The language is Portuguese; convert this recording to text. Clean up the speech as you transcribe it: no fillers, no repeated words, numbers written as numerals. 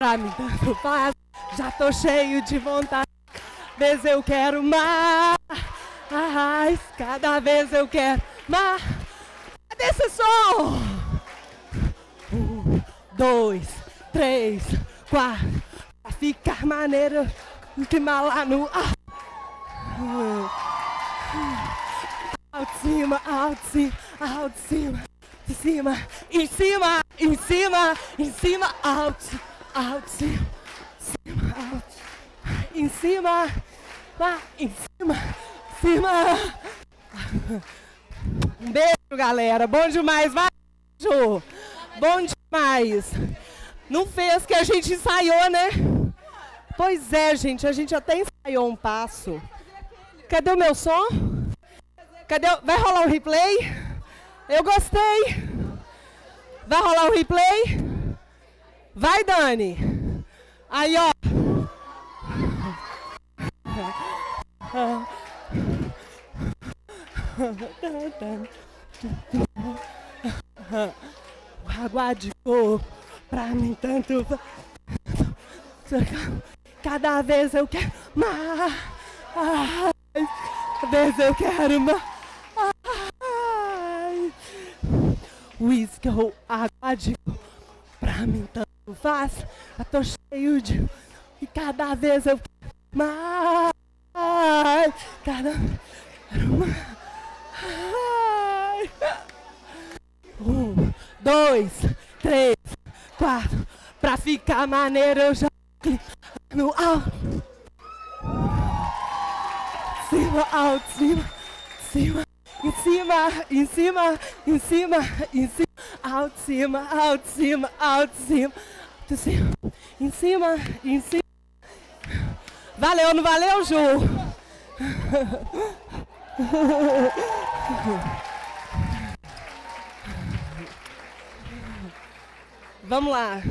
Pra mim tanto faz, já tô cheio de vontade. Cada vez eu quero mais, cada vez eu quero mais. Cadê esse som? 1, 2, 3, 4. Pra ficar maneiro, que mal lá no ar. Alto cima, alto cima, alto cima, em cima, em cima, em cima, em cima, alto, alto cima, cima, alto, em cima, lá, em cima, cima. Um beijo, galera, bom demais, vai, Ju, bom demais. Não fez que a gente ensaiou, né? Pois é, gente, a gente até ensaiou um passo. Cadê o meu som? Cadê? Vai rolar um replay? Eu gostei. Vai rolar um replay? Vai, Dani. Aí, ó. Água de coco, pra mim tanto. Cada vez eu quero mais. Cada vez eu quero mais. Whisky ou água de coco, pra mim tanto faz. Eu tô cheio de. E cada vez eu quero mais. Cada vez eu quero mais. 1, 2, 3, 4. Pra ficar maneiro eu já clico no alto. Cima, alto, cima, cima, em cima, em cima, em cima, em cima, alto, cima, alto, cima, alto, cima, alto, cima, em cima, em cima. Valeu, não valeu, Ju? Vamos lá.